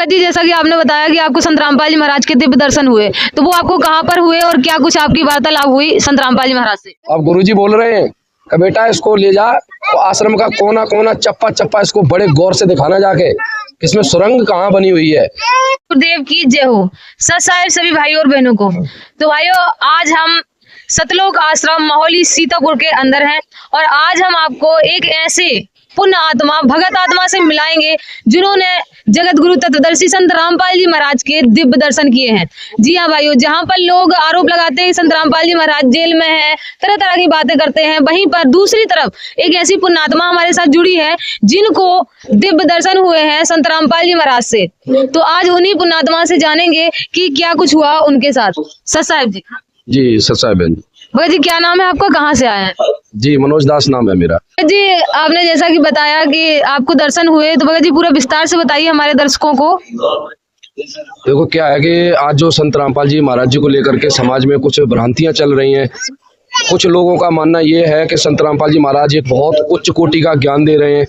भगत जी, जैसा कि आपने बताया कि आपको संत रामपाल जी महाराज के दिव्य दर्शन हुए, तो वो आपको कहाँ पर हुए और क्या कुछ आपकी वार्तालाप हुई संत रामपाल जी महाराज से? अब गुरुजी बोल रहे हैं कि बेटा इसको ले जा तो आश्रम का कोना कोना चप्पा चप्पा इसको बड़े गौर से दिखाना जाके इसमें सुरंग कहाँ बनी हुई है। गुरुदेव की जय हो। सत साहेब सभी भाइयों और बहनों को। तो भाइयों, आज हम सतलोक आश्रम माहौली सीतापुर के अंदर हैं और आज हम आपको एक ऐसे पुण्य आत्मा, भगत आत्मा से मिलाएंगे जिन्होंने जगत गुरु तत्वदर्शी संत रामपाल जी महाराज के दिव्य दर्शन किए हैं। जी हाँ भाइयों, जहाँ पर लोग आरोप लगाते हैं संत रामपाल जी महाराज जेल में है, तरह तरह की बातें करते हैं, वहीं पर दूसरी तरफ एक ऐसी पुण्यात्मा हमारे साथ जुड़ी है जिनको दिव्य दर्शन हुए हैं संत रामपाल जी महाराज से। तो आज उन्हीं पुण्यात्मा से जानेंगे कि क्या कुछ हुआ उनके साथ। सत साहेब जी। जी सत साहेब भगत जी, क्या नाम है आपका, कहाँ से आए हैं? जी मनोज दास नाम है मेरा। जी, आपने जैसा कि बताया कि आपको दर्शन हुए, तो भगत जी पूरा विस्तार से बताइए हमारे दर्शकों को। देखो क्या है कि आज जो संत रामपाल जी महाराज जी को लेकर के समाज में कुछ भ्रांतियां चल रही हैं। कुछ लोगों का मानना ये है कि संत रामपाल जी महाराज एक बहुत उच्च कोटि का ज्ञान दे रहे हैं,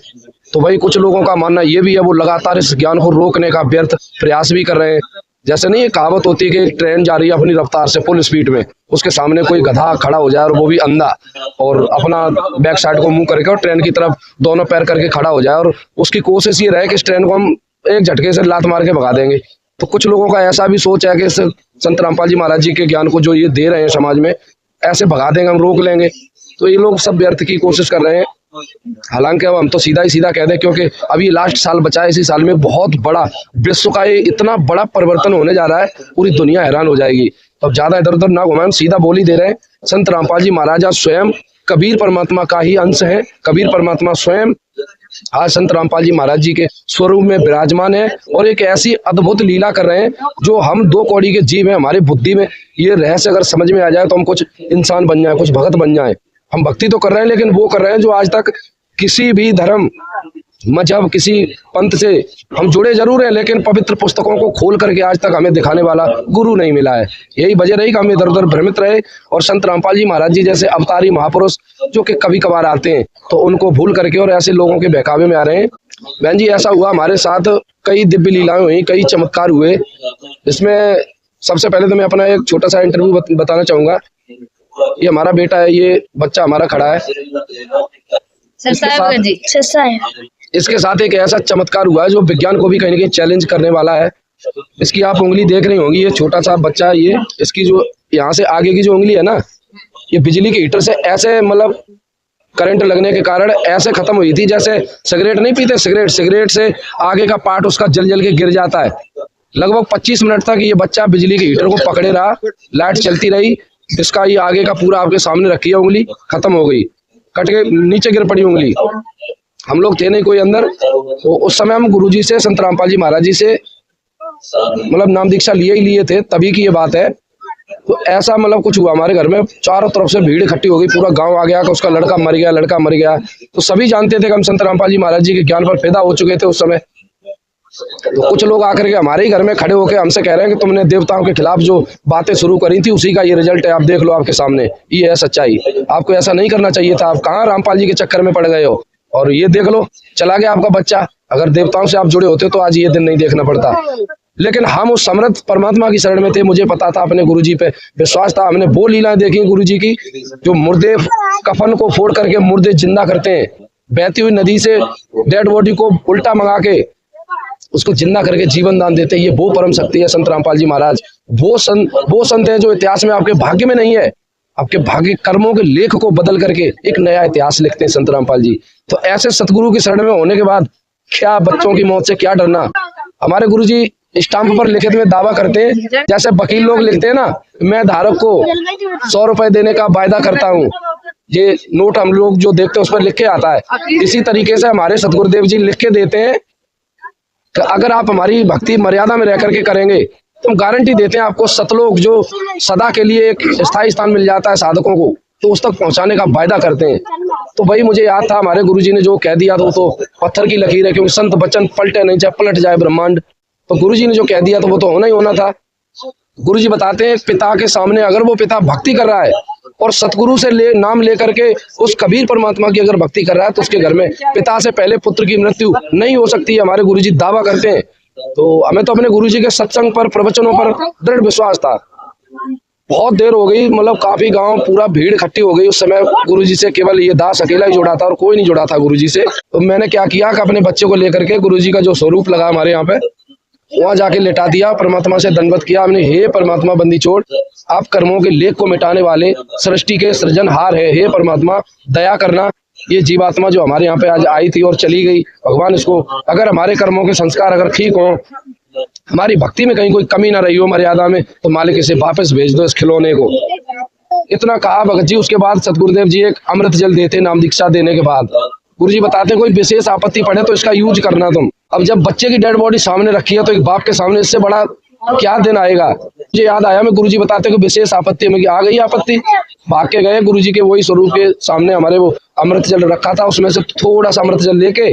तो वही कुछ लोगों का मानना ये भी है वो लगातार इस ज्ञान को रोकने का व्यर्थ प्रयास भी कर रहे हैं। जैसे नहीं, ये कहावत होती है कि ट्रेन जा रही है अपनी रफ्तार से फुल स्पीड में, उसके सामने कोई गधा खड़ा हो जाए और वो भी अंधा और अपना बैक साइड को मुंह करके और ट्रेन की तरफ दोनों पैर करके खड़ा हो जाए और उसकी कोशिश ये रहे कि इस ट्रेन को हम एक झटके से लात मार के भगा देंगे। तो कुछ लोगों का ऐसा भी सोच है कि संत रामपाल जी महाराज जी के ज्ञान को जो ये दे रहे हैं समाज में, ऐसे भगा देंगे, हम रोक लेंगे। तो ये लोग सब व्यर्थ की कोशिश कर रहे हैं। हालांकि अब हम तो सीधा ही सीधा कह दें, क्योंकि अभी लास्ट साल बचा है, इसी साल में बहुत बड़ा विश्व का इतना बड़ा परिवर्तन होने जा रहा है, पूरी दुनिया हैरान हो जाएगी। तो अब ज्यादा इधर उधर ना घुमाएं, सीधा बोल ही दे रहे हैं। संत रामपाल जी महाराज स्वयं कबीर परमात्मा का ही अंश है। कबीर परमात्मा स्वयं आज संत रामपाल जी महाराज जी के स्वरूप में विराजमान है और एक ऐसी अद्भुत लीला कर रहे हैं जो हम दो कौड़ी के जीव हैं। हमारी बुद्धि में ये रहस्य अगर समझ में आ जाए तो हम कुछ इंसान बन जाए, कुछ भगत बन जाए। हम भक्ति तो कर रहे हैं, लेकिन वो कर रहे हैं जो आज तक किसी भी धर्म, मजहब, किसी पंथ से हम जुड़े जरूर हैं, लेकिन पवित्र पुस्तकों को खोल करके आज तक हमें दिखाने वाला गुरु नहीं मिला है। यही वजह रही कि हम इधर उधर भ्रमित रहे और संत रामपाल जी महाराज जी जैसे अवतारी महापुरुष जो कि कभी कभार आते हैं तो उनको भूल करके और ऐसे लोगों के बहकावे में आ रहे हैं। बहन जी, ऐसा हुआ हमारे साथ, कई दिव्य लीलाएं हुई, कई चमत्कार हुए। इसमें सबसे पहले तो मैं अपना एक छोटा सा इंटरव्यू बताना चाहूंगा। ये हमारा बेटा है, ये बच्चा हमारा खड़ा है। इसके साथ एक ऐसा चमत्कार हुआ है जो विज्ञान को भी कहीं ना कहीं चैलेंज करने वाला है। इसकी आप उंगली देख रही होंगी, ये छोटा सा बच्चा है, ये इसकी जो यहाँ से आगे की जो उंगली है ना, ये बिजली के हीटर से ऐसे मतलब करंट लगने के कारण ऐसे खत्म हुई थी जैसे सिगरेट नहीं पीते, सिगरेट से आगे का पार्ट उसका जल जल के गिर जाता है। लगभग 25 मिनट तक ये बच्चा बिजली के हीटर को पकड़े रहा, लाइट चलती रही, इसका ये आगे का पूरा आपके सामने रखी है उंगली, खत्म हो गई, कट के नीचे गिर पड़ी उंगली। हम लोग थे नहीं कोई अंदर, तो उस समय हम गुरुजी से, संत रामपाल जी महाराज जी से मतलब नाम दीक्षा लिए थे, तभी की ये बात है। तो ऐसा मतलब कुछ हुआ हमारे घर में, चारों तरफ से भीड़ इकट्ठी हो गई, पूरा गांव आ गया कि उसका लड़का मर गया। तो सभी जानते थे कि हम संत रामपाल जी महाराज जी के ज्ञान पर पैदा हो चुके थे उस समय। तो कुछ लोग आकर के हमारे ही घर में खड़े होकर हमसे कह रहे हैं कि तुमने देवताओं के खिलाफ जो बातें शुरू करी थी उसी का ये रिजल्ट है, आप देख लो आपके सामने, ये है सच्चाई। आपको ऐसा नहीं करना चाहिए था, आप कहाँ रामपाल जी के चक्कर में पड़ गए हो, और ये देख लो चला गया आपका बच्चा। अगर देवताओं से आप जुड़े होते तो आज ये दिन नहीं देखना पड़ता। लेकिन हम उस समर्थ परमात्मा की शरण में थे, मुझे पता था, अपने गुरुजी पे विश्वास था। हमने वो लीलाएं देखी गुरुजी की जो मुर्दे कफन को फोड़ करके मुर्दे जिंदा करते हैं, बहती हुई नदी से डेड बॉडी को उल्टा मंगा के उसको जिंदा करके जीवन दान देते हैं। ये वो परम शक्ति है संत रामपाल जी महाराज। वो संत हैं जो इतिहास में आपके भाग्य में नहीं है, आपके भाग्य कर्मों के लेख को बदल करके एक नया इतिहास लिखते हैं संत रामपाल जी। तो ऐसे सतगुरु की शरण में होने के बाद क्या बच्चों की मौत से क्या डरना। हमारे गुरुजी स्टाम्प पर लिखित में दावा करते हैं, जैसे वकील लोग लिखते हैं ना, मैं धारक को 100 रुपए देने का वायदा करता हूँ, ये नोट हम लोग जो देखते हैं उस पर लिख के आता है। इसी तरीके से हमारे सतगुरुदेव जी लिख के देते हैं कि अगर आप हमारी भक्ति मर्यादा में रह करके करेंगे तो हम गारंटी देते हैं आपको सतलोक जो सदा के लिए एक स्थायी स्थान मिल जाता है साधकों को, तो उस तक पहुंचाने का वायदा करते हैं। तो वही मुझे याद था, हमारे गुरुजी ने जो कह दिया था तो पत्थर की लकीर है, क्योंकि संत वचन पलटे नहीं, चाहे पलट जाए ब्रह्मांड। तो गुरुजी ने जो कह दिया तो वो तो होना ही होना था। गुरुजी बताते हैं पिता के सामने अगर वो पिता भक्ति कर रहा है और सतगुरु से नाम लेकर के उस कबीर परमात्मा की अगर भक्ति कर रहा है तो उसके घर में पिता से पहले पुत्र की मृत्यु नहीं हो सकती। हमारे गुरुजी दावा करते हैं तो हमें तो अपने गुरुजी के सत्संग पर, प्रवचनों पर दृढ़ विश्वास था। बहुत देर हो गई, मतलब काफी गांव पूरा भीड़ इकट्ठी हो गई। उस समय गुरुजी से केवल ये दास अकेला ही जुड़ा था और कोई नहीं जुड़ा था गुरुजी से। तो मैंने क्या किया कि अपने बच्चे को लेकर के गुरुजी का जो स्वरूप लगा हमारे यहाँ पे, वहां जाके लेटा दिया, परमात्मा से दंडवत किया हमने। हे परमात्मा बंदी छोड़, आप कर्मों के लेख को मिटाने वाले सृष्टि के सृजनहार है, हे परमात्मा दया करना। ये जीवात्मा जो हमारे यहाँ पे आज आई थी और चली गई, भगवान इसको, अगर हमारे कर्मों के संस्कार अगर ठीक हो, हमारी भक्ति में कहीं कोई कमी ना रही हो, मर्यादा में, तो मालिक इसे वापस भेज दो, इस खिलौने को। इतना कहा भगत जी। उसके बाद सतगुरुदेव जी एक अमृत जल देते नाम दीक्षा देने के बाद। गुरुजी बताते हैं कोई विशेष आपत्ति पड़े तो इसका यूज करना तुम। अब जब बच्चे की डेड बॉडी सामने रखी है तो एक बाप के सामने इससे बड़ा क्या दिन आएगा। मुझे याद आया, मैं गुरुजी बताते हैं कि विशेष आपत्ति में आ गई आपत्ति, भाग के गए गुरुजी के वही स्वरूप के सामने, हमारे वो अमृत जल रखा था, उसमें से थोड़ा सा अमृत जल लेके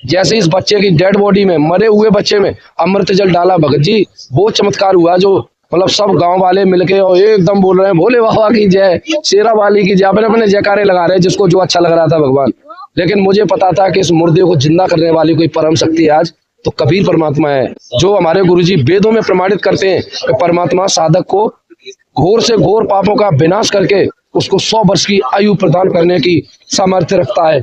जैसे इस बच्चे की डेड बॉडी में, मरे हुए बच्चे में अमृत जल डाला भगत जी, वो चमत्कार हुआ जो मतलब सब गांव वाले मिलके और एकदम बोल रहे हैं भोले बाबा की जय, शेरा वाली की जय, अपने अपने जयकारे लगा रहे हैं, जिसको जो अच्छा लग रहा था भगवान। लेकिन मुझे पता था कि इस मुर्दे को जिंदा करने वाली कोई परम शक्ति आज तो कबीर परमात्मा है, जो हमारे गुरुजी वेदों में प्रमाणित करते हैं कि परमात्मा साधक को घोर से घोर पापों का विनाश करके उसको 100 वर्ष की आयु प्रदान करने की सामर्थ्य रखता है।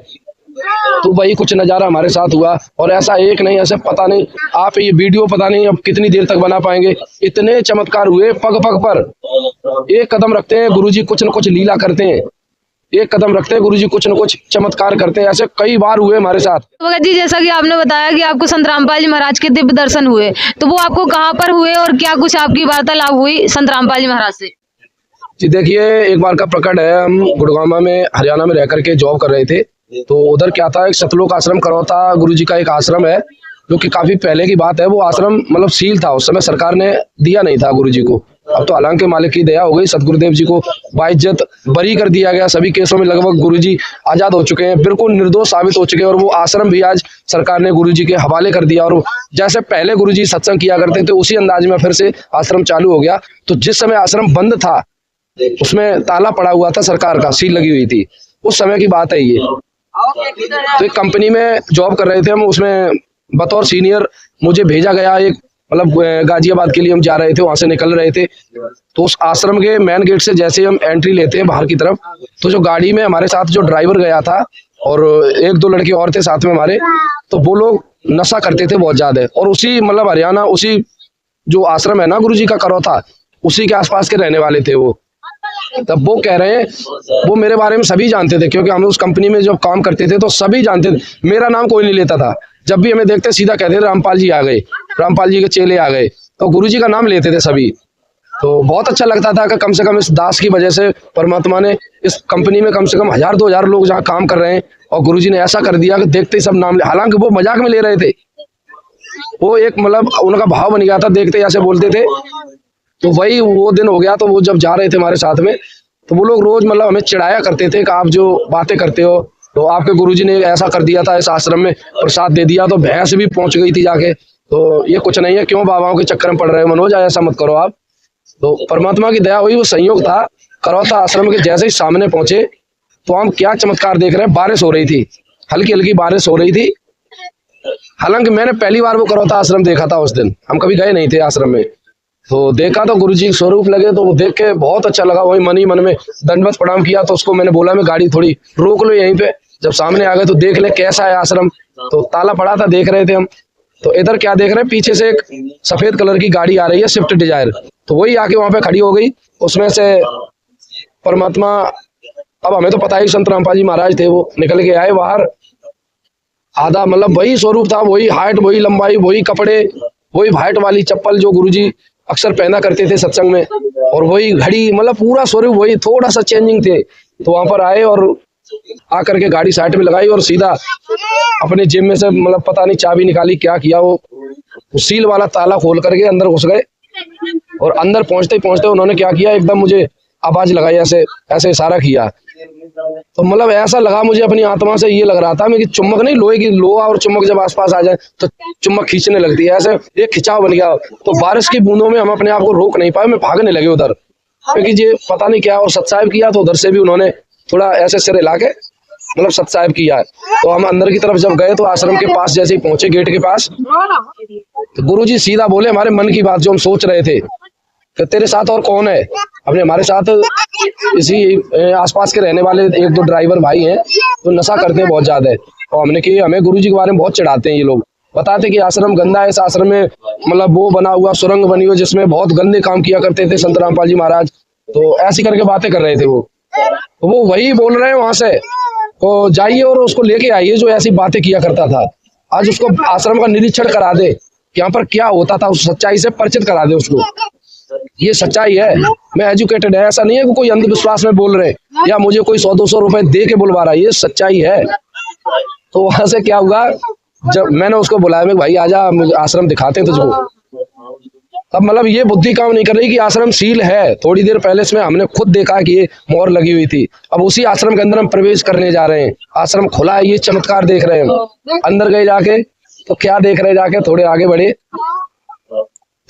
तो वही कुछ नजारा हमारे साथ हुआ। और ऐसा एक नहीं, ऐसे पता नहीं, आप ये वीडियो पता नहीं अब कितनी देर तक बना पाएंगे, इतने चमत्कार हुए। पग पग पर एक कदम रखते हैं गुरुजी कुछ न कुछ लीला करते हैं, एक कदम रखते हैं गुरुजी कुछ न कुछ चमत्कार करते हैं। ऐसे कई बार हुए हमारे साथ। भगत जी, जैसा कि आपने बताया कि आपको संत रामपाल जी महाराज के दिव्य दर्शन हुए, तो वो आपको कहाँ पर हुए और क्या कुछ आपकी वार्तालाप हुई संत रामपाल जी महाराज से? जी देखिए, एक बार का प्रकट है, हम गुड़गांव में हरियाणा में रह करके जॉब कर रहे थे। तो उधर क्या था, एक सतलोक आश्रम करौता गुरुजी का एक आश्रम है, जो कि काफी पहले की बात है। वो आश्रम मतलब सील था, उस समय सरकार ने दिया नहीं था गुरुजी को। अब तो हालांकि मालिक की दया हो गई, सतगुरुदेव जी को बाइज्जत बरी कर दिया गया। सभी केसों में लगभग गुरुजी आजाद हो चुके हैं, बिल्कुल निर्दोष साबित हो चुके हैं। और वो आश्रम भी आज सरकार ने गुरुजी के हवाले कर दिया। और जैसे पहले गुरुजी सत्संग किया करते थे उसी अंदाज में फिर से आश्रम चालू हो गया। तो जिस समय आश्रम बंद था उसमें ताला पड़ा हुआ था, सरकार का सील लगी हुई थी, उस समय की बात है ये। तो एक कंपनी में जॉब कर रहे थे हम, उसमें बतौर सीनियर मुझे भेजा गया। एक मतलब गाजियाबाद के लिए हम जा रहे थे, वहां से निकल रहे थे। तो उस आश्रम के मेन गेट से जैसे हम एंट्री लेते हैं बाहर की तरफ, तो जो गाड़ी में हमारे साथ जो ड्राइवर गया था और 1-2 लड़के और थे साथ में हमारे, तो वो लोग नशा करते थे बहुत ज्यादा। और उसी मतलब हरियाणा, उसी जो आश्रम है ना गुरुजी का करौता, उसी के आसपास के रहने वाले थे वो। तब वो कह रहे हैं, वो मेरे बारे में सभी जानते थे क्योंकि हम उस कंपनी में जब काम करते थे तो सभी जानते थे। मेरा नाम कोई नहीं लेता था, जब भी हमें देखते सीधा कहते थे रामपाल जी आ गए, रामपाल जी के चेले आ गए, तो गुरुजी का नाम लेते थे सभी। तो बहुत अच्छा लगता था कि कम से कम इस दास की वजह से परमात्मा ने इस कंपनी में कम से कम 1000-2000 लोग जहाँ काम कर रहे हैं और गुरुजी ने ऐसा कर दिया कि देखते ही सब नाम ले। हालांकि वो मजाक में ले रहे थे, वो एक मतलब उनका भाव बन गया था, देखते ही ऐसे बोलते थे। तो वही वो दिन हो गया। तो वो जब जा रहे थे हमारे साथ में, तो वो लोग रोज मतलब हमें चिढ़ाया करते थे कि आप जो बातें करते हो, तो आपके गुरुजी ने ऐसा कर दिया था, इस आश्रम में प्रसाद दे दिया तो भैंस भी पहुंच गई थी जाके। तो ये कुछ नहीं है, क्यों बाबाओं के चक्कर में पड़ रहे हो मनोज, ऐसा मत करो आप। तो परमात्मा की दया हुई, वो संयोग था। करौता आश्रम के जैसे ही सामने पहुंचे तो हम क्या चमत्कार देख रहे हैं। बारिश हो रही थी, हल्की हल्की बारिश हो रही थी। हालांकि मैंने पहली बार वो करौता आश्रम देखा था उस दिन, हम कभी गए नहीं थे आश्रम में। तो देखा तो गुरुजी स्वरूप लगे, तो वो देख के बहुत अच्छा लगा। वही मन ही मन में दंडवत प्रणाम किया। तो उसको मैंने बोला मैं गाड़ी थोड़ी रोक लो यहीं पे, जब सामने आ गए तो देख ले कैसा है आश्रम। तो ताला पड़ा था, देख रहे थे हम। तो इधर क्या देख रहे हैं, पीछे से एक सफेद कलर की गाड़ी आ रही है, स्विफ्ट डिजायर। तो वही आके वहां पे खड़ी हो गई। उसमें से परमात्मा, अब हमें तो पता ही संत रामपाल जी महाराज थे, वो निकल के आए बाहर। आधा मतलब वही स्वरूप था, वही हाइट, वही लंबाई, वही कपड़े, वही वाइट वाली चप्पल जो गुरुजी अक्सर पहना करते थे सत्संग में, और वही घड़ी, मतलब पूरा स्वरूप वही, थोड़ा सा चेंजिंग थे। तो वहां पर आए और आकर के गाड़ी साइड में लगाई और सीधा अपने जेब में से मतलब पता नहीं चाबी निकाली, क्या किया, वो सील वाला ताला खोल करके अंदर घुस गए। और अंदर पहुंचते पहुंचते उन्होंने क्या किया, एकदम मुझे आवाज लगाई, ऐसे ऐसे इशारा किया। तो मतलब ऐसा लगा मुझे अपनी आत्मा से, ये लग रहा था मैं कि चुम्बक नहीं, लोहे की, लोहा और चुम्बक जब आसपास आ जाए तो चुम्बक खींचने लगती है, ऐसे एक खिंचाव बन गया। तो बारिश की बूंदों में हम अपने आप को रोक नहीं पाए, मैं भागने लगे उधर, क्योंकि ये पता नहीं क्या। और सत्साहिब किया तो उधर से भी उन्होंने थोड़ा ऐसे सिर हिला के मतलब सत साहिब किया है। तो हम अंदर की तरफ जब गए तो आश्रम के पास जैसे ही पहुंचे गेट के पास, तो गुरुजी सीधा बोले हमारे मन की बात जो हम सोच रहे थे कि तेरे साथ और कौन है। अपने हमारे साथ इसी आसपास के रहने वाले 1-2 ड्राइवर भाई हैं तो नशा करते हैं बहुत ज्यादा है। और हमने कि हमें गुरुजी के बारे में बहुत चिढ़ाते हैं ये लोग, बताते कि आश्रम गंदा है, इस आश्रम में मतलब वो बना हुआ सुरंग बनी हुई जिसमें बहुत गंदे काम किया करते थे संत रामपाल जी महाराज। तो ऐसी करके बातें कर रहे थे वो। तो वो वही बोल रहे हैं वहां से, तो जाइए और उसको लेके आइए जो ऐसी बातें किया करता था। आज उसको आश्रम का निरीक्षण करा दे कि यहाँ पर क्या होता था, उस सच्चाई से परिचित करा दे उसको। ये सच्चाई है, मैं एजुकेटेड है, ऐसा नहीं है कि कोई अंधविश्वास में बोल रहे या मुझे कोई 100-200 रुपए दे के बुलवा रहा है, ये सच्चाई है। तो वहां से क्या हुआ, जब मैंने उसको बुलाया, मैं भाई आजा मुझे आश्रम दिखाते हैं तुझको। अब मतलब ये बुद्धि काम नहीं कर रही कि आश्रम सील है। थोड़ी देर पहले इसमें हमने खुद देखा कि ये मोहर लगी हुई थी। अब उसी आश्रम के अंदर हम प्रवेश करने जा रहे हैं, आश्रम खुला है, ये चमत्कार देख रहे हैं। अंदर गए जाके तो क्या देख रहे, जाके थोड़े आगे बढ़े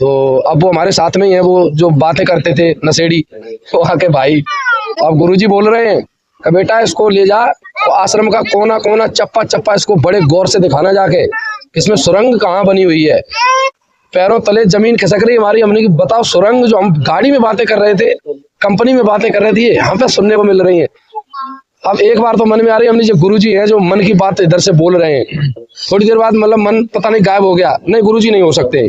तो अब वो हमारे साथ में ही है, वो जो बातें करते थे नशेड़ी, वो आके भाई अब गुरुजी बोल रहे हैं कि बेटा इसको ले जा तो आश्रम का कोना कोना चप्पा चप्पा इसको बड़े गौर से दिखाना जाके इसमें सुरंग कहाँ बनी हुई है। पैरों तले जमीन खिसक रही हमारी। हमने कि बताओ सुरंग जो हम गाड़ी में बातें कर रहे थे, कंपनी में बातें कर रहे थे, यहाँ पे सुनने को मिल रही है। अब एक बार तो मन में आ रही है हमने जो गुरुजी है जो मन की बात इधर से बोल रहे हैं, थोड़ी देर बाद मतलब मन पता नहीं गायब हो गया, नहीं गुरुजी नहीं हो सकते,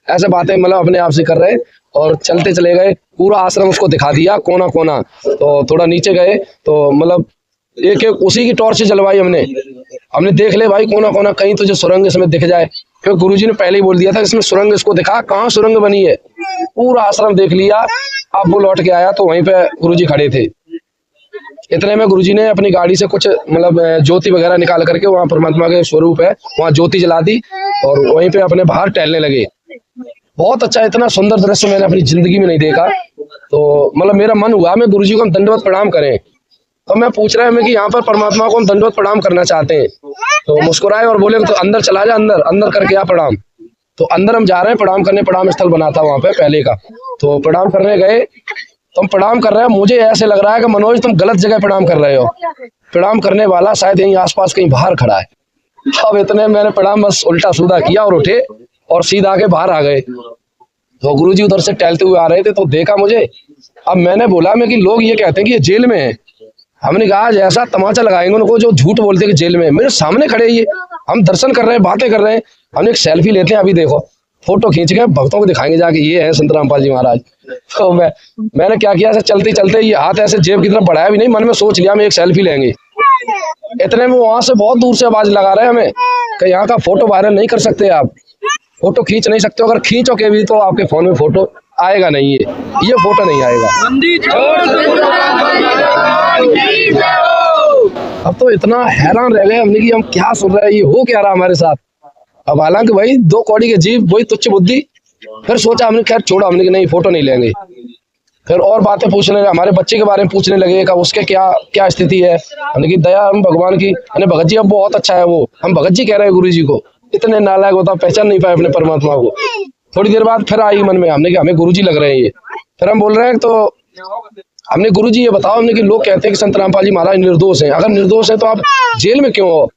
ऐसे बातें मतलब अपने आप से कर रहे। और चलते चले गए, पूरा आश्रम उसको दिखा दिया कोना कोना। तो थोड़ा नीचे गए तो मतलब एक एक उसी की टॉर्च जलवाई हमने देख ले भाई कोना कोना कहीं तुझे सुरंग इसमें दिख जाए, क्योंकि गुरुजी ने पहले ही बोल दिया था इसमें सुरंग, इसको दिखा कहाँ सुरंग बनी है। पूरा आश्रम देख लिया। अब वो लौट के आया तो वहीं पे गुरुजी खड़े थे। इतने में गुरुजी ने अपनी गाड़ी से कुछ मतलब ज्योति वगैरह निकाल करके, वहाँ परमात्मा के स्वरूप है वहाँ ज्योति जला दी और वहीं पे अपने बाहर टहलने लगे। बहुत अच्छा, इतना सुंदर दृश्य मैंने अपनी जिंदगी में नहीं देखा। तो मतलब मेरा मन हुआ मैं गुरुजी को हम दंडवत प्रणाम करें। तो मैं पूछ रहा हूँ कि यहाँ पर परमात्मा को हम दंडवत प्रणाम करना चाहते हैं। तो मुस्कुराए और बोले तो अंदर चला जा, अंदर अंदर करके आ प्रणाम। तो अंदर हम जा रहे हैं प्रणाम करने, प्रणाम स्थल बना था वहाँ पे पहले का। तो प्रणाम करने गए तो हम प्रणाम कर रहे हैं, मुझे ऐसे लग रहा है कि मनोज तुम गलत जगह प्रणाम कर रहे हो, प्रणाम करने वाला शायद यहीं आसपास कहीं बाहर खड़ा है। अब इतने मैंने प्रणाम बस उल्टा सीधा किया और उठे और सीधा आके बाहर आ गए। तो गुरुजी उधर से टहलते हुए आ रहे थे तो देखा मुझे। अब मैंने बोला मैं कि लोग ये कहते हैं कि ये जेल में है। हमने कहा आज ऐसा तमाचा लगाएंगे उनको जो झूठ बोलते हैं कि जेल में, मेरे सामने खड़े ये हम दर्शन कर रहे हैं, बातें कर रहे हैं। हमने एक सेल्फी लेते हैं, अभी देखो फोटो खींच के भक्तों को दिखाएंगे जाके ये है संत रामपाल जी महाराज। तो मैंने क्या किया, ऐसे चलते चलते ये हाथ ऐसे जेब की तरफ बढ़ाया भी नहीं, मन में सोच लिया हम एक सेल्फी लेंगे। इतने में वहां से बहुत दूर से आवाज लगा रहे हैं हमें कि यहाँ का फोटो वायरल नहीं कर सकते, आप फोटो खींच नहीं सकते, अगर खींचोगे भी तो आपके फोन में फोटो आएगा नहीं, ये फोटो नहीं आएगा। अब तो इतना हैरान रह गए हमने कि हम क्या सुन रहे हैं, ये हो क्या रहा हमारे साथ। अब हालांकि भाई 2 कौड़ी के जीव वही तुच्छ बुद्धि। फिर सोचा हमने, खैर छोड़ा, हमने कि नहीं फोटो नहीं लेंगे। फिर और बातें पूछने लगे, हमारे बच्चे के बारे में पूछने लगे कि उसके क्या क्या स्थिति है। हमने की दया हम भगवान की, भगत जी अब बहुत अच्छा है वो, हम भगत जी कह रहे हैं गुरु जी को। इतने नालायक होता, पहचान नहीं पाए अपने परमात्मा को। थोड़ी देर बाद फिर आई मन में, हमने कि हमें गुरुजी लग रहे हैं ये। फिर हम बोल रहे हैं तो हमने गुरुजी ये बताओ, हमने कि लोग कहते हैं कि संत रामपाल जी महाराज निर्दोष हैं, अगर निर्दोष है तो आप जेल में क्यों हो।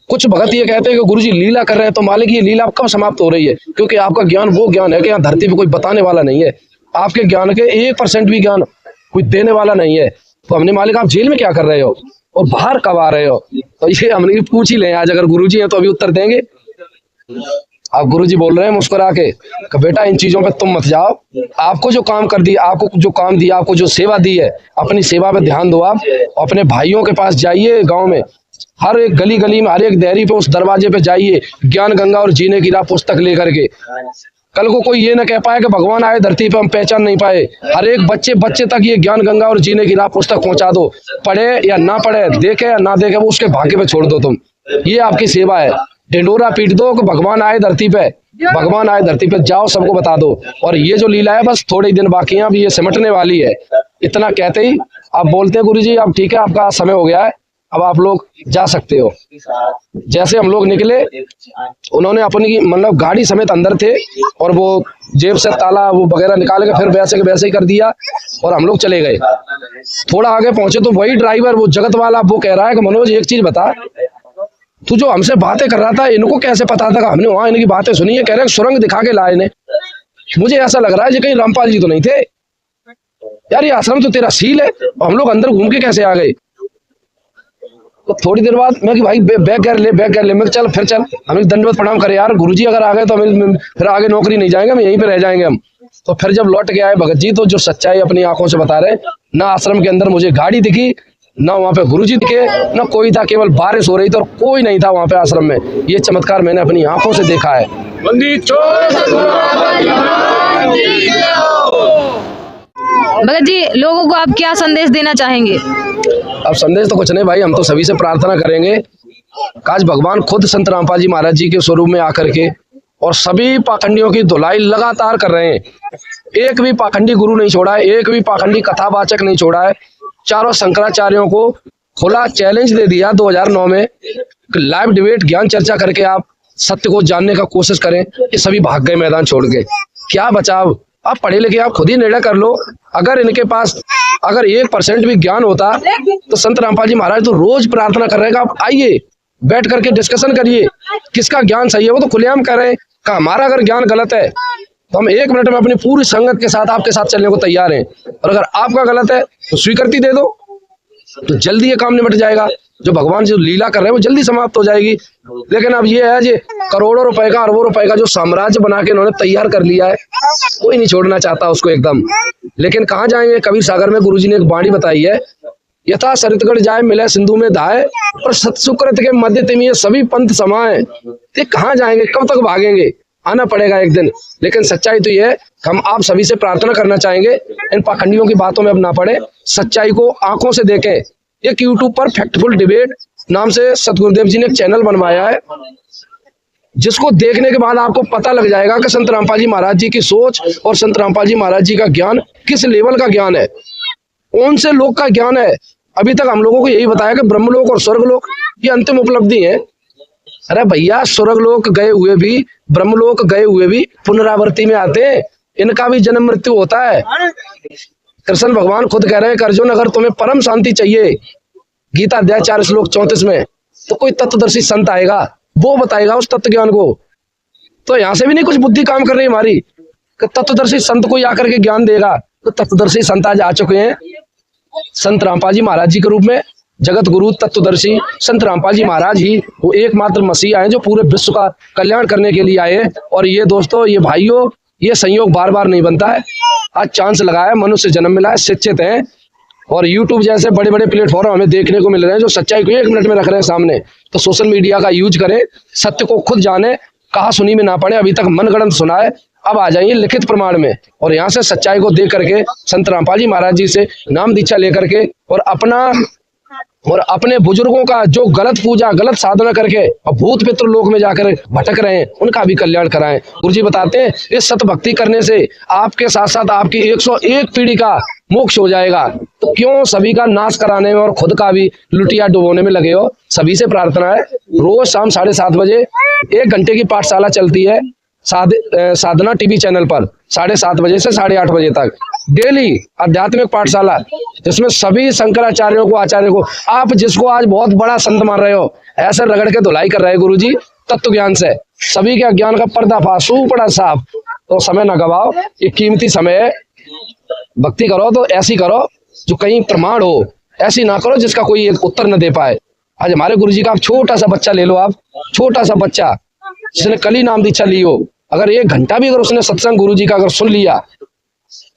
कुछ भगत ये कहते हैं कि गुरुजी लीला कर रहे हैं, तो मालिक ये लीला कब समाप्त हो रही है, क्योंकि आपका ज्ञान वो ज्ञान है कि यहाँ धरती पे कोई बताने वाला नहीं है, आपके ज्ञान के 1% भी ज्ञान कोई देने वाला नहीं है। तो हमने मालिक आप जेल में क्या कर रहे हो और बाहर कब आ रहे हो। तो ये हमने पूछ ही ले आज, अगर गुरुजी हैं तो अभी उत्तर देंगे। अब गुरुजी बोल रहे हैं मुस्कुरा के कि बेटा इन चीजों पे तुम मत जाओ, आपको जो काम कर दिया, आपको जो काम दिया, आपको जो सेवा दी है, अपनी सेवा पे ध्यान दो। आप अपने भाइयों के पास जाइए, गांव में हर एक गली गली में, हर एक देहरी पे, उस दरवाजे पे जाइए, ज्ञान गंगा और जीने की राह पुस्तक लेकर के। कल को कोई ये ना कह पाए कि भगवान आए धरती पे हम पहचान नहीं पाए। हर एक बच्चे तक ये ज्ञान गंगा और जीने की राह पुस्तक पहुंचा दो, पढ़े या ना पढ़े, देखे या ना देखे, वो उसके भाग्य पे छोड़ दो तुम। ये आपकी सेवा है। ढिंडोरा पीट दो कि भगवान आए धरती पे, भगवान आए धरती पे, जाओ सबको बता दो। और ये जो लीला है बस थोड़े दिन बाकी है, अब ये सिमटने वाली है। इतना कहते ही आप बोलते हैं गुरुजी अब ठीक है आपका समय हो गया है, अब आप लोग जा सकते हो। जैसे हम लोग निकले, उन्होंने अपनी मतलब गाड़ी समेत अंदर थे और वो जेब से ताला वो वगैरह निकाल के फिर वैसे के वैसे ही कर दिया और हम लोग चले गए। थोड़ा आगे पहुंचे तो वही ड्राइवर, वो जगत वाला, वो कह रहा है कि मनोज एक चीज बता, तू जो हमसे बातें कर रहा था इनको कैसे पता था? हमने वहां इनकी बातें सुनी है, कह रहे हैं सुरंग दिखा के लाए इन्हें। मुझे ऐसा लग रहा है कि कहीं रामपाल जी तो नहीं थे यार, ये आश्रम तो तेरा सील है, हम लोग अंदर घूम के कैसे आ गए? तो थोड़ी देर बाद मैं कि भाई बैग कर ले। मैं चल फिर चल, हमें दंडवत प्रणाम करे यार, गुरुजी अगर आ गए तो हमें फिर आगे नौकरी नहीं जाएंगे, हम यहीं पे रह जाएंगे हम। तो फिर जब लौट के आए भगत जी, तो जो सच्चाई अपनी आंखों से बता रहे, ना आश्रम के अंदर मुझे गाड़ी दिखी, ना वहां पे गुरुजी दिखे, ना कोई था, केवल बारिश हो रही थी और कोई नहीं था वहां पे आश्रम में। ये चमत्कार मैंने अपनी आंखों से देखा है। भगत जी, लोगों को आप क्या संदेश देना चाहेंगे? अब संदेश तो कुछ नहीं भाई, हम तो सभी से प्रार्थना करेंगे, काश भगवान खुद संत रामपाल जी महाराज जी के स्वरूप में आकर के और सभी पाखंडियों की धुलाई लगातार कर रहे हैं। एक भी पाखंडी गुरु नहीं छोड़ा है, एक भी पाखंडी कथावाचक नहीं छोड़ा है। चारों शंकराचार्यों को खुला चैलेंज दे दिया 2009 में, लाइव डिबेट ज्ञान चर्चा करके आप सत्य को जानने का कोशिश करें। ये सभी भाग गए मैदान छोड़ के, क्या बचाव? आप पढ़े लिखे, आप खुद ही निर्णय कर लो। अगर इनके पास अगर 1% भी ज्ञान होता तो संत रामपाल जी महाराज तो रोज प्रार्थना कर रहे हैं, आप आइए बैठ करके डिस्कशन करिए, किसका ज्ञान सही है वो तो खुलेआम कर रहे हैं। हमारा अगर ज्ञान गलत है तो हम 1 मिनट में अपनी पूरी संगत के साथ आपके साथ चलने को तैयार हैं, और अगर आपका गलत है तो स्वीकृति दे दो, तो जल्दी ये काम निपट जाएगा। जो भगवान जो लीला कर रहे हैं वो जल्दी समाप्त हो जाएगी। लेकिन अब ये है जी, करोड़ों रुपए का, अरबों रुपए का जो साम्राज्य बना के इन्होंने तैयार कर लिया है, कोई नहीं छोड़ना चाहता उसको एकदम। लेकिन कहाँ जाएंगे? कबीर सागर में गुरुजी ने एक वाणी बताई है, यथा सरितगढ़ जाए मिले सिंधु में धाए, और सत्सुकृत के मध्य तिम ये सभी पंथ समाए। ये कहाँ जाएंगे? कब तक भागेंगे? आना पड़ेगा एक दिन। लेकिन सच्चाई तो ये है, हम आप सभी से प्रार्थना करना चाहेंगे, इन पाखंडियों की बातों में अब ना पड़े, सच्चाई को आंखों से देखें। एक यूट्यूब पर फैक्टफुल डिबेट नाम से सतगुरुदेव जी ने एक चैनल बनवाया है, जिसको देखने के बाद आपको पता लग जाएगा कि संत रामपाल जी महाराज जी की सोच और संत रामपाल जी महाराज जी का ज्ञान किस लेवल का ज्ञान है, कौन से लोक का ज्ञान है। अभी तक हम लोगों को यही बताया कि ब्रह्मलोक और स्वर्गलोक ये अंतिम उपलब्धि है। अरे भैया, स्वर्गलोक गए हुए भी, ब्रह्मलोक गए हुए भी पुनरावृत्ति में आते हैं, इनका भी जन्म मृत्यु होता है। कृष्ण भगवान खुद कह रहे हैं, अर्जुन अगर तुम्हें परम शांति चाहिए, गीता अध्याय 4 श्लोक 34 में, तो कोई तत्वदर्शी संत आएगा, वो बताएगा उस तत्व ज्ञान को। तो यहाँ से भी नहीं कुछ बुद्धि काम कर रही हमारी कि तत्वदर्शी संत कोई आकर के ज्ञान देगा। तो तत्वदर्शी संत आज आ चुके हैं संत रामपाल जी महाराज जी के रूप में। जगत गुरु तत्वदर्शी संत रामपाल जी महाराज ही वो एकमात्र मसीह आए जो पूरे विश्व का कल्याण करने के लिए आए। और ये दोस्तों, ये भाइयों, ये संयोग बार बार नहीं बनता है। आज चांस लगा है, मनुष्य जन्म मिला है, शिक्षित हैं, और YouTube जैसे बड़े बड़े प्लेटफॉर्म हमें देखने को मिल रहे हैं जो सच्चाई को 1 मिनट में रख रहे हैं सामने। तो सोशल मीडिया का यूज करें, सत्य को खुद जाने, कहा सुनी में ना पड़े। अभी तक मनगढ़ंत सुना है, अब आ जाइए लिखित प्रमाण में, और यहाँ से सच्चाई को देख करके संत रामपाल जी महाराज जी से नाम दीक्षा लेकर के और अपने बुजुर्गों का जो गलत पूजा, गलत साधना करके और भूत पितृ लोक में जाकर भटक रहे हैं, उनका भी कल्याण कराएं। गुरुजी बताते हैं, इस सत भक्ति करने से आपके साथ साथ आपकी 101 पीढ़ी का मोक्ष हो जाएगा। तो क्यों सभी का नाश कराने में और खुद का भी लुटिया डुबोने में लगे हो? सभी से प्रार्थना है, रोज शाम 7:30 बजे 1 घंटे की पाठशाला चलती है साधना टीवी चैनल पर, 7:30 बजे से 8:30 बजे तक डेली आध्यात्मिक पाठशाला, जिसमें सभी शंकराचार्यों को, आचार्यों को, आप जिसको आज बहुत बड़ा संत मान रहे हो, ऐसे रगड़ के धुलाई कर रहे हैं गुरुजी तत्व ज्ञान से। सभी के ज्ञान का पर्दाफाश पड़ा साफ। तो समय ना गवाओ, ये कीमती समय है। भक्ति करो तो ऐसी करो जो कहीं प्रमाण हो, ऐसी ना करो जिसका कोई एक उत्तर न दे पाए। आज हमारे गुरुजी का आप छोटा सा बच्चा ले लो, आप छोटा सा बच्चा जिसने कल ही नाम दीक्षा ली हो, अगर 1 घंटा भी अगर उसने सत्संग गुरुजी का अगर सुन लिया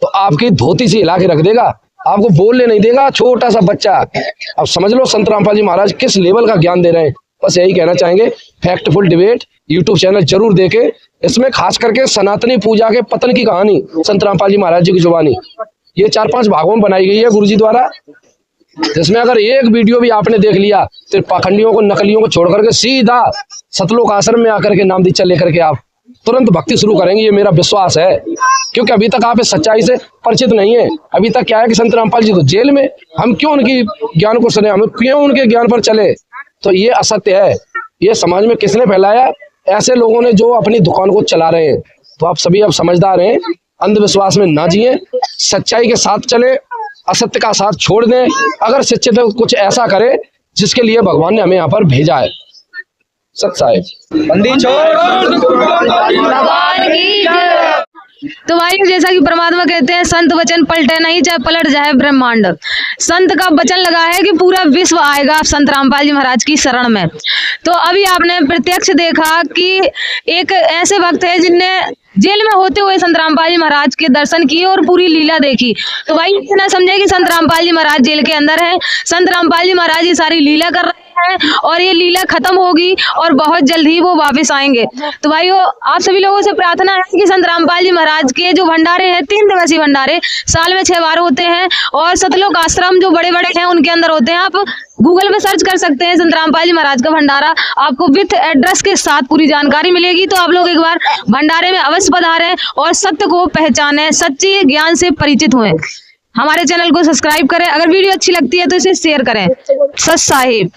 तो आपकी धोती सी हिला के रख देगा, आपको बोलने नहीं देगा। छोटा सा बच्चा, अब समझ लो संत रामपाल जी महाराज किस लेवल का ज्ञान दे रहे हैं। बस यही कहना चाहेंगे, फैक्टफुल डिबेट यूट्यूब चैनल जरूर देखें। इसमें खास करके सनातनी पूजा के पतन की कहानी संत रामपाल जी महाराज जी की जुबानी, ये 4-5 भागों में बनाई गई है गुरुजी द्वारा, जिसमें अगर एक वीडियो भी आपने देख लिया तो पाखंडियों को, नकलियों को छोड़ करके सीधा सतलोक आश्रम में आकर के नाम दीक्षा लेकर के आप तुरंत भक्ति शुरू करेंगे। ये मेरा विश्वास है क्योंकि अभी तक आप इस सच्चाई से परिचित नहीं है। अभी तक क्या है कि संत रामपाल जी तो जेल में, हम क्यों उनकी ज्ञान को सुने, हम क्यों उनके ज्ञान पर चले? तो ये असत्य है, ये समाज में किसने फैलाया? ऐसे लोगों ने जो अपनी दुकान को चला रहे हैं। तो आप सभी अब समझदार हैं, अंधविश्वास में ना जिए, सच्चाई के साथ चले, असत्य का साथ छोड़ दें। अगर शिक्षित कुछ ऐसा करे जिसके लिए भगवान ने हमें यहाँ पर भेजा है। सत साहिब भगवान की जय। तो भाई जैसा कि परमात्मा कहते हैं, संत वचन पलटे नहीं चाहे पलट जाए ब्रह्मांड। संत का वचन लगा है कि पूरा विश्व आएगा संत रामपाल जी महाराज की शरण में। तो अभी आपने प्रत्यक्ष देखा कि एक ऐसे भक्त है जिनने जेल में होते हुए संत रामपाल जी महाराज के दर्शन किए और पूरी लीला देखी। तो भाई इतना समझे कि संत रामपाल जी महाराज जेल के अंदर है, संत रामपाल जी महाराज ये सारी लीला कर रहे हैं और ये लीला खत्म होगी और बहुत जल्द ही वो वापस आएंगे। तो भाइयों आप सभी लोगों से प्रार्थना है कि संत रामपाल जी महाराज के जो भंडारे हैं, 3 दिवसीय भंडारे साल में 6 बार होते हैं और सतलोक आश्रम जो बड़े बड़े हैं उनके अंदर होते हैं। आप गूगल पे सर्च कर सकते हैं संत रामपाल जी महाराज का भंडारा, आपको विथ एड्रेस के साथ पूरी जानकारी मिलेगी। तो आप लोग एक बार भंडारे में अवश्य पधारें और सत्य को पहचानें, सच्चे ज्ञान से परिचित हुए। हमारे चैनल को सब्सक्राइब करें, अगर वीडियो अच्छी लगती है तो इसे शेयर करें। सत साहिब।